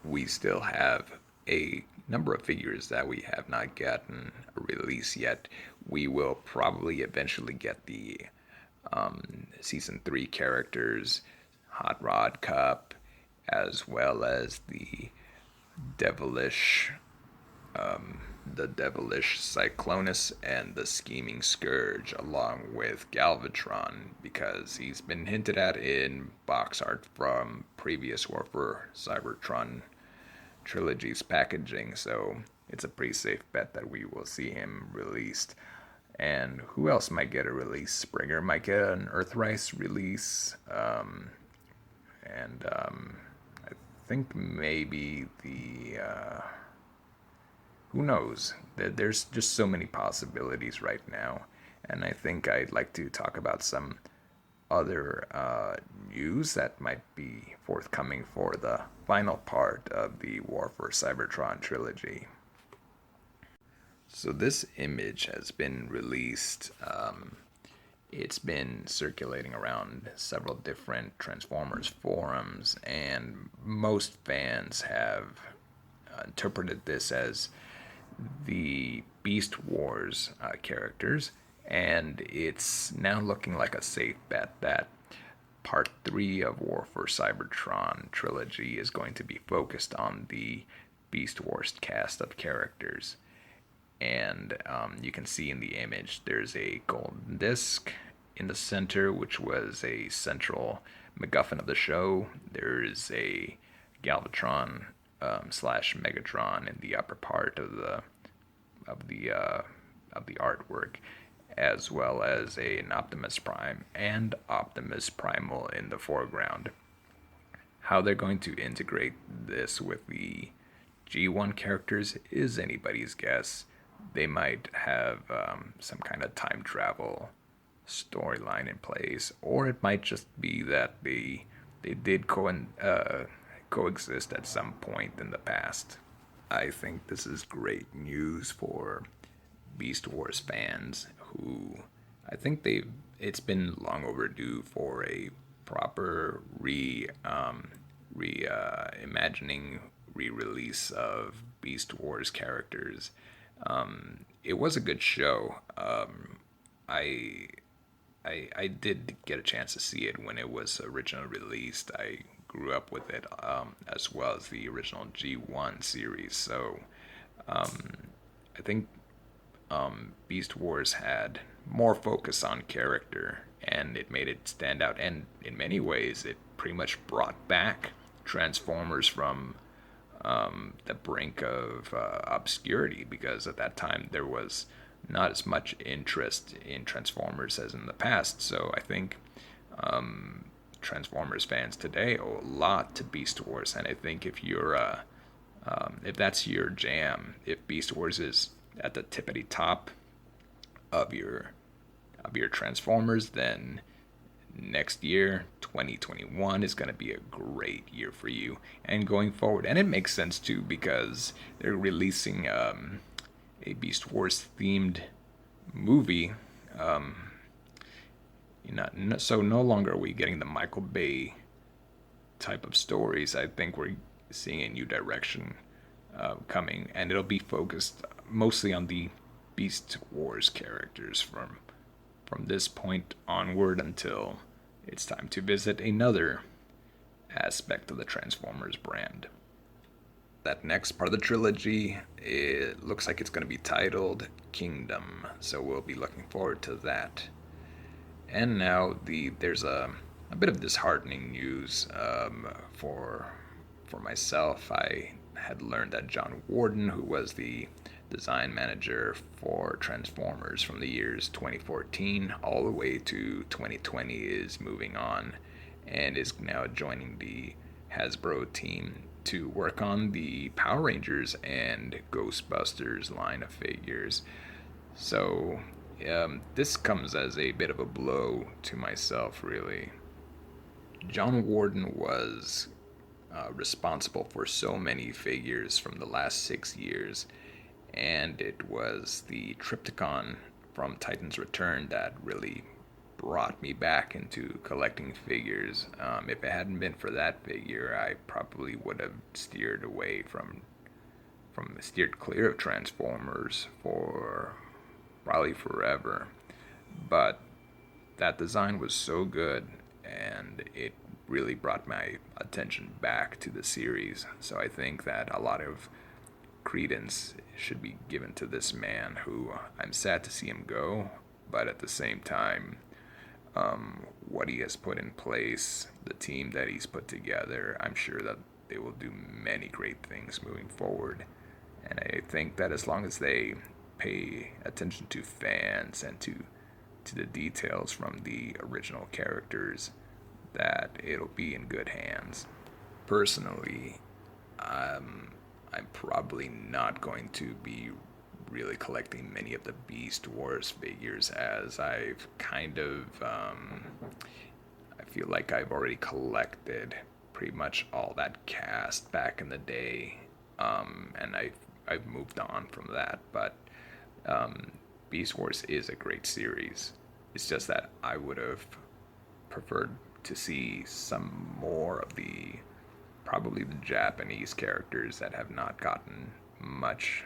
we still have a number of figures that we have not gotten a release yet. We will probably eventually get the season 3 characters, Hot Rod Cup, as well as devilish the devilish Cyclonus and the scheming Scourge, along with Galvatron, because he's been hinted at in box art from previous Warfare Cybertron trilogy's packaging, so it's a pretty safe bet that we will see him released. And who else might get a release? Springer might get an Earthrise release, and I think maybe who knows? There's just so many possibilities right now, and I think I'd like to talk about some other news that might be forthcoming for the final part of the War for Cybertron trilogy. So this image has been released. It's been circulating around several different Transformers forums, and most fans have interpreted this as the Beast Wars characters, and it's now looking like a safe bet that Part 3 of War for Cybertron trilogy is going to be focused on the Beast Wars cast of characters. And you can see in the image there's a golden disc in the center, which was a central MacGuffin of the show. There's a Galvatron slash Megatron in the upper part of the artwork, as well as an Optimus Prime and Optimus Primal in the foreground. How they're going to integrate this with the G1 characters is anybody's guess. They might have some kind of time travel storyline in place, or it might just be that they did coexist at some point in the past. I think this is great news for Beast Wars fans who I think it's been long overdue for a proper imagining re-release of Beast Wars characters. It was a good show. I I did get a chance to see it when it was originally released. I grew up with it, as well as the original G1 series. So I think Beast Wars had more focus on character, and it made it stand out. And in many ways, it pretty much brought back Transformers from the brink of obscurity, because at that time there was not as much interest in Transformers as in the past. So I think Transformers fans today owe a lot to Beast Wars, and I think if that's your jam, if Beast Wars is at the tippity top of your Transformers, then next year 2021 is going to be a great year for you and going forward. And it makes sense too, because they're releasing a Beast Wars themed movie. So no longer are we getting the Michael Bay type of stories. I think we're seeing a new direction coming, and it'll be focused mostly on the Beast Wars characters from this point onward until it's time to visit another aspect of the Transformers brand. That next part of the trilogy, it looks like it's going to be titled Kingdom, so we'll be looking forward to that. And now there's a bit of disheartening news for myself. I had learned that John Warden, who was the design manager for Transformers from the years 2014 all the way to 2020, is moving on and is now joining the Hasbro team to work on the Power Rangers and Ghostbusters line of figures. So this comes as a bit of a blow to myself, really. John Warden was responsible for so many figures from the last 6 years, and it was the Triptychon from Titan's Return that really brought me back into collecting figures. If it hadn't been for that figure, I probably would have steered clear of Transformers for probably forever. But that design was so good, and it really brought my attention back to the series. So I think that a lot of credence should be given to this man, who I'm sad to see him go, but at the same time, what he has put in place, the team that he's put together, I'm sure that they will do many great things moving forward. And I think that as long as they pay attention to fans and to the details from the original characters, that it'll be in good hands. Personally, I'm probably not going to be really collecting many of the Beast Wars figures, as I've kind of, I feel like I've already collected pretty much all that cast back in the day, and I've moved on from that. But Beast Wars is a great series. It's just that I would have preferred to see some more of probably the Japanese characters that have not gotten much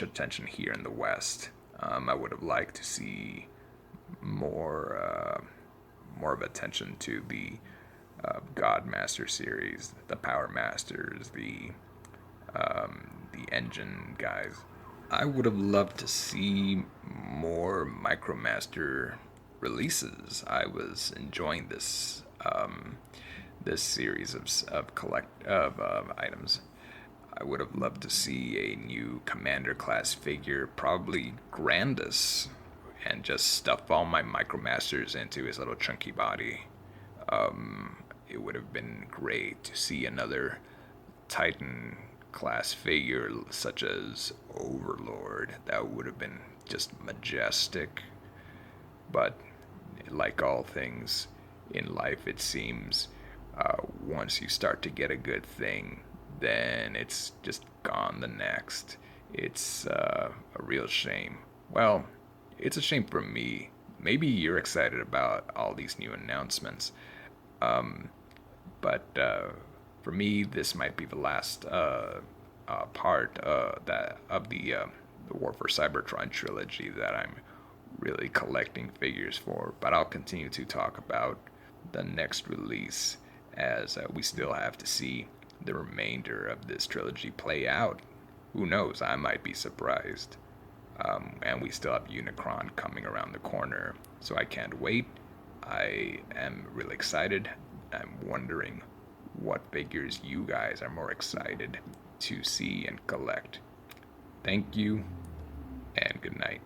attention here in the West. I would have liked to see more of attention to the Godmaster series, the Power Masters, the Engine guys. I would have loved to see more Micromaster releases. I was enjoying this series of items. I would have loved to see a new Commander class figure, probably Grandus, and just stuff all my Micromasters into his little chunky body. It would have been great to see another Titan class figure such as Overlord. That would have been just majestic. But like all things in life, it seems once you start to get a good thing, then it's just gone the next. It's a real shame. Well, it's a shame for me. Maybe you're excited about all these new announcements. But for me, this might be the last part that of the War for Cybertron trilogy that I'm really collecting figures for. But I'll continue to talk about the next release, as we still have to see the remainder of this trilogy play out. Who knows? I might be surprised. And we still have Unicron coming around the corner, so I can't wait. I am really excited. I'm wondering what figures you guys are more excited to see and collect. Thank you, and good night.